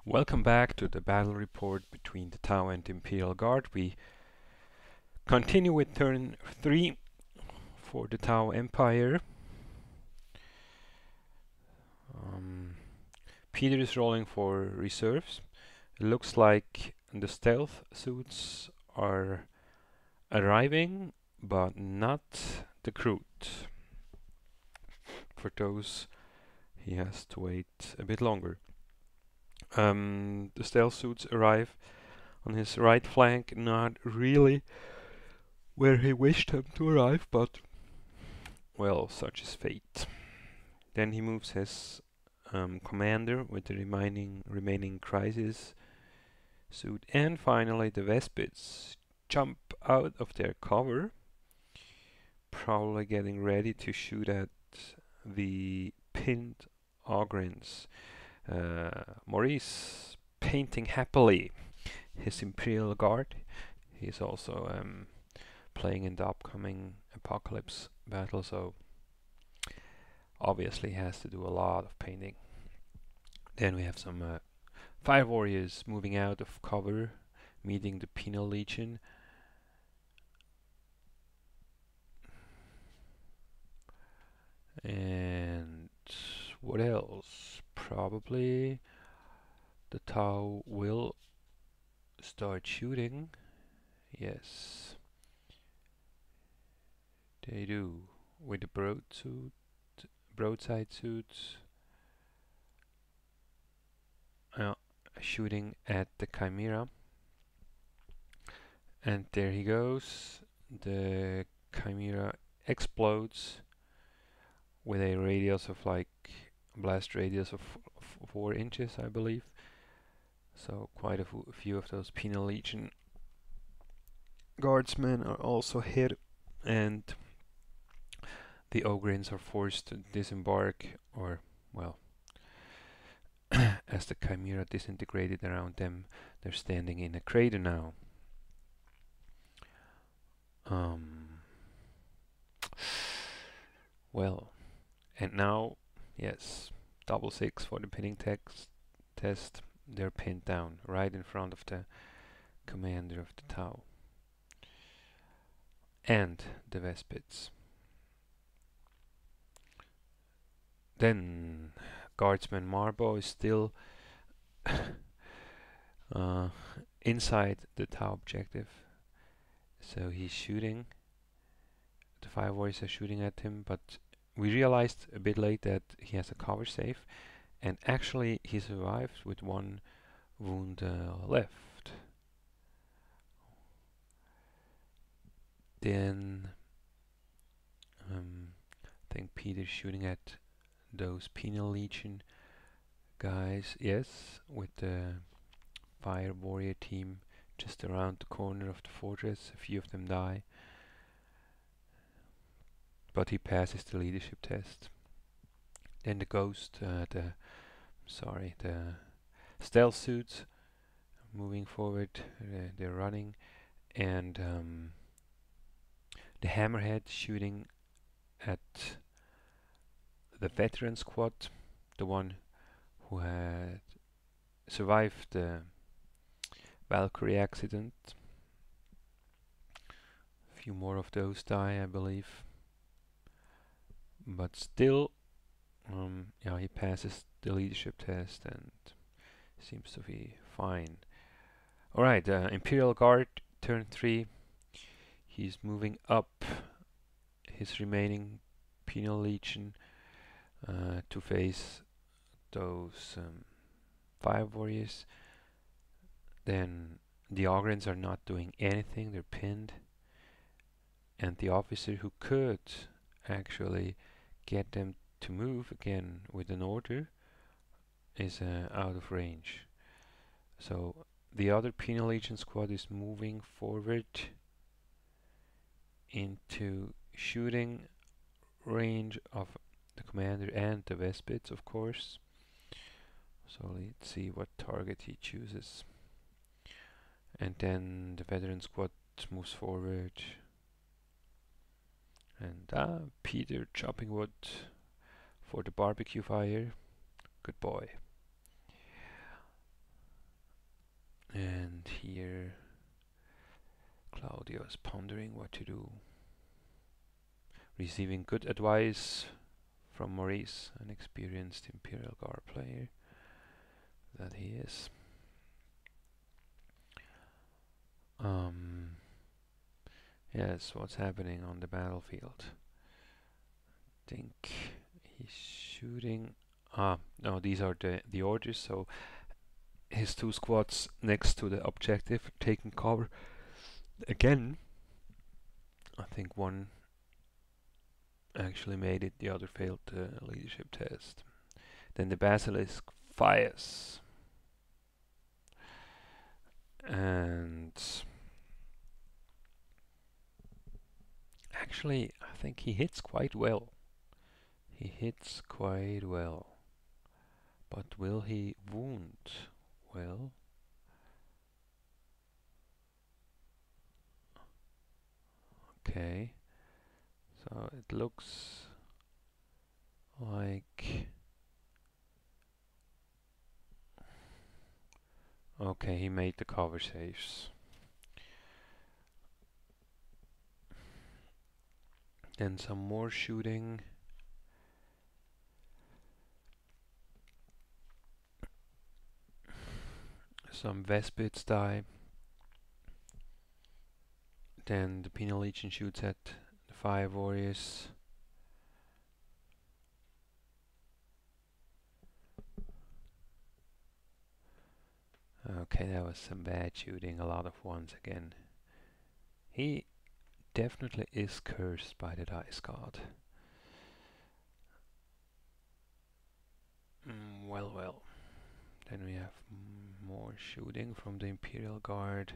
Welcome back to the battle report between the Tau and the Imperial Guard. We continue with turn 3 for the Tau Empire. Peter is rolling for reserves. It looks like the stealth suits are arriving, but not the crew. For those, he has to wait a bit longer. The stealth suits arrive on his right flank, not really where he wished them to arrive, but well, such is fate. Then he moves his commander with the remaining crisis suit, and finally the Vespids jump out of their cover, probably getting ready to shoot at the pinned Ogrins. Maurice painting happily his Imperial Guard. He's also playing in the upcoming Apocalypse battle, so obviously has to do a lot of painting. Then we have some Fire Warriors moving out of cover, meeting the Penal Legion. And what else? Probably the Tau will start shooting. Yes, they do. With the broadside suits. Shooting at the Chimera. And there he goes. The Chimera explodes with a radius of blast radius of 4 inches, I believe. So quite a few of those Penal Legion guardsmen are also hit, and the Ogrins are forced to disembark, or well, as the Chimera disintegrated around them, they're standing in a crater now. Well, and now, yes, 6 for the pinning test. They're pinned down right in front of the commander of the Tau and the Vespids. Then Guardsman Marbo is still inside the Tau objective, so he's shooting. The Fire Warriors are shooting at him, but we realized a bit late that he has a cover save, and actually he survived with 1 wound left. Then I think Peter's shooting at those Penal Legion guys, yes, with the Fire Warrior team just around the corner of the fortress. A few of them die, but he passes the leadership test. Then the ghost, the stealth suits moving forward, they're running, and the Hammerhead shooting at the veteran squad, the one who had survived the Valkyrie accident. A few more of those die, I believe, but still, yeah, he passes the leadership test and seems to be fine. Alright, Imperial Guard, turn 3. He's moving up his remaining Penal Legion to face those Fire Warriors. Then the Ogrins are not doing anything, they're pinned. And the officer who could actually get them to move again with an order is out of range. So the other Penal Legion squad is moving forward into shooting range of the commander and the Vespids, of course. So let's see what target he chooses. And then the veteran squad moves forward. And Peter chopping wood for the barbecue fire. Good boy. Claudio is pondering what to do. Receiving good advice from Maurice, an experienced Imperial Guard player that he is. Yes, what's happening on the battlefield? Think he's shooting. No, these are the orders. So his two squads next to the objective taking cover. Again, I think one actually made it, the other failed the leadership test. Then the basilisk fires. And actually, I think he hits quite well. He hits quite well. But will he wound well? Okay. So it looks like... Okay, he made the cover saves. Then some more shooting. Some Vespids die. Then the Penal Legion shoots at the Fire Warriors. Okay, that was some bad shooting, a lot of ones again. He definitely is cursed by the Dice God. Well. Then we have more shooting from the Imperial Guard.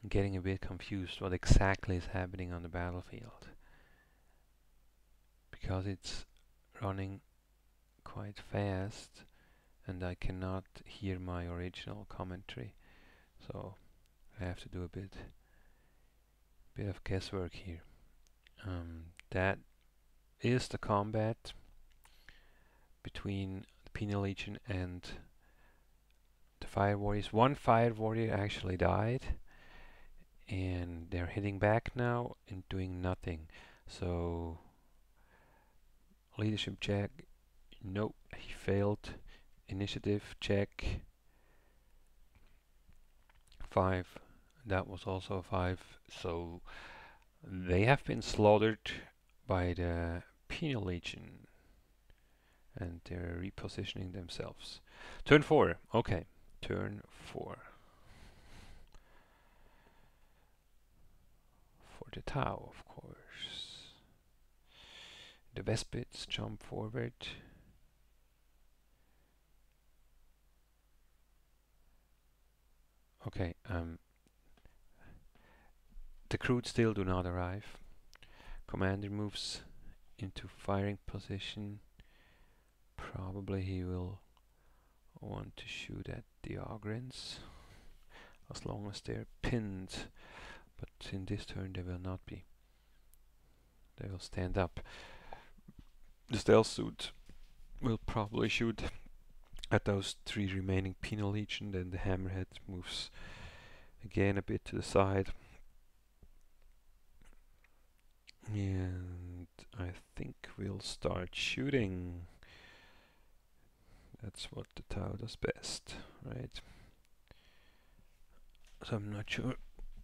I'm getting a bit confused what exactly is happening on the battlefield, because it's running quite fast and I cannot hear my original commentary, so I have to do a bit of guesswork here. That is the combat between the Penal Legion and the Fire Warriors. One Fire Warrior actually died, and they're hitting back now and doing nothing. So leadership check. Nope, he failed. Initiative check. 5. That was also a 5. So they have been slaughtered by the Penal Legion, and they're repositioning themselves. Turn 4. Okay, turn 4. For the Tau, of course. The Vespids jump forward. Okay, the Crude still do not arrive. Commander moves into firing position. Probably he will want to shoot at the Ogrins, as long as they're pinned. But in this turn they will not be. They will stand up. The Stealth Suit will probably shoot at those 3 remaining Penal Legion. Then the Hammerhead moves again a bit to the side. And I think we'll start shooting. That's what the Tau does best, right? So I'm not sure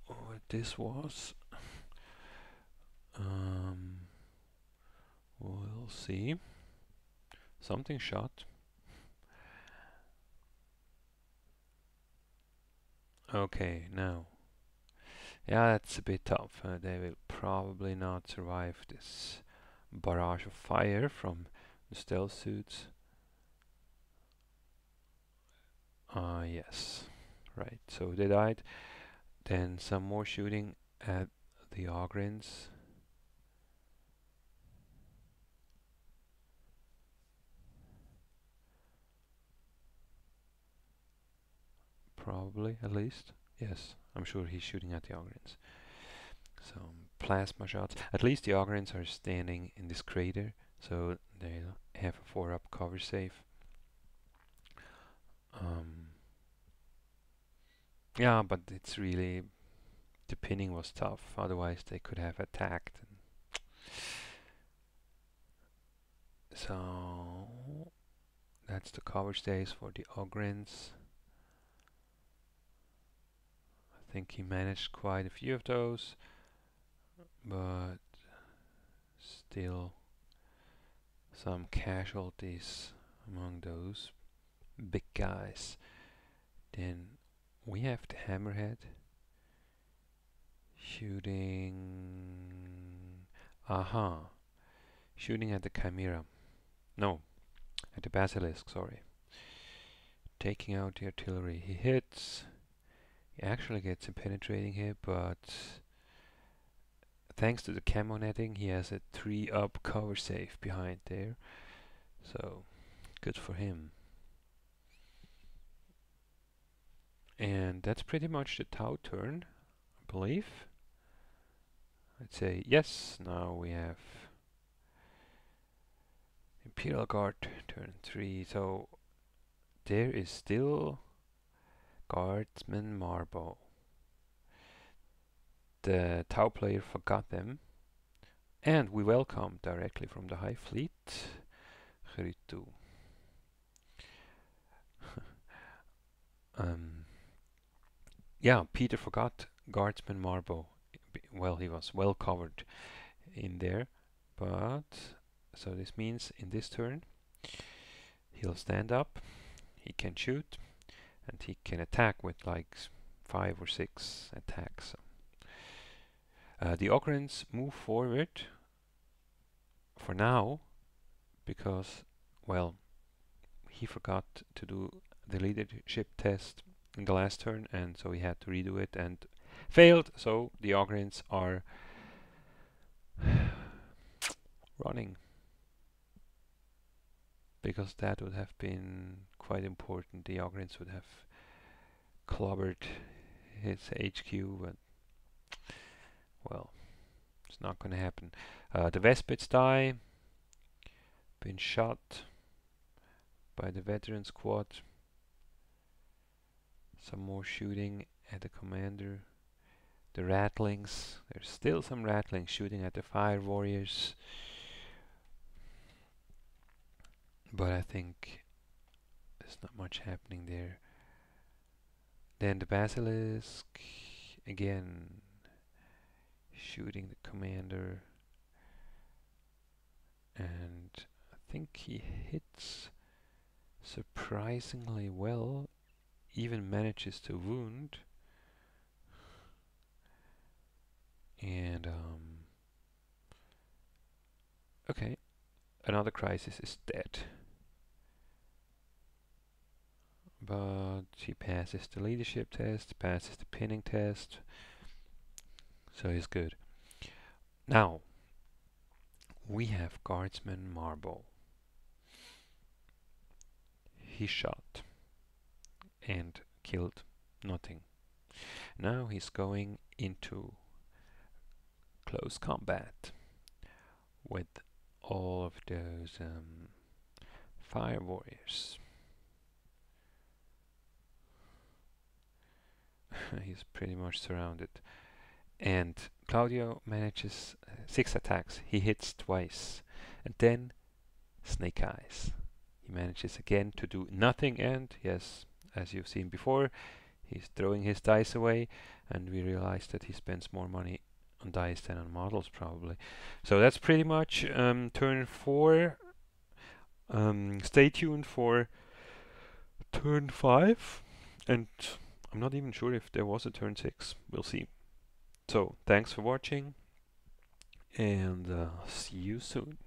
what this was. We'll see. Something shot. Okay, now. Yeah, that's a bit tough. They will probably not survive this barrage of fire from the stealth suits. Yes. Right, so they died. Then some more shooting at the Ogrins. Probably, at least. Yes, I'm sure he's shooting at the Ogrins. Some plasma shots. At least the Ogrins are standing in this crater, so they have a 4-up cover save. Yeah, but it's really, the pinning was tough. Otherwise, they could have attacked. So that's the coverage days for the Ogrins. I think he managed quite a few of those, but still some casualties among those big guys. Then we have the Hammerhead shooting. Aha! Shooting at the Chimera. No, at the Basilisk, sorry. Taking out the artillery. He hits. He actually gets a penetrating hit, but thanks to the camo netting, he has a 3-up cover safe behind there. So, good for him. And that's pretty much the Tau turn, I believe. I'd say yes. Now we have Imperial Guard turn 3. So there is still Guardsman Marbo. The Tau player forgot them, and we welcome directly from the High Fleet Chritu. Yeah, Peter forgot Guardsman Marbo. Well, he was well covered in there, but so this means in this turn he'll stand up, he can shoot, and he can attack with like 5 or 6 attacks. The Ogrins move forward for now because, well, he forgot to do the leadership test in the last turn, and so he had to redo it and failed. So the Ogrins are running, because that would have been quite important. The Ogrins would have clobbered his HQ, but well, it's not going to happen. The Vespids die, been shot by the veteran squad. Some more shooting at the commander. The Rattlings, there's still some Rattlings shooting at the Fire Warriors, but I think there's not much happening there. Then the Basilisk, again shooting the commander, and I think he hits surprisingly well, even manages to wound. And okay, another crisis is dead, but he passes the leadership test, passes the pinning test, so he's good. Now we have Guardsman Marble. He shot and killed nothing. Now he's going into close combat with all of those Fire Warriors. He's pretty much surrounded. And Claudio manages 6 attacks. He hits twice. And then Snake Eyes. He manages again to do nothing, and yes, as you've seen before, he's throwing his dice away, and we realize that he spends more money on dice than on models probably. So that's pretty much turn 4. Stay tuned for turn 5, and I'm not even sure if there was a turn 6. We'll see. So thanks for watching, and see you soon.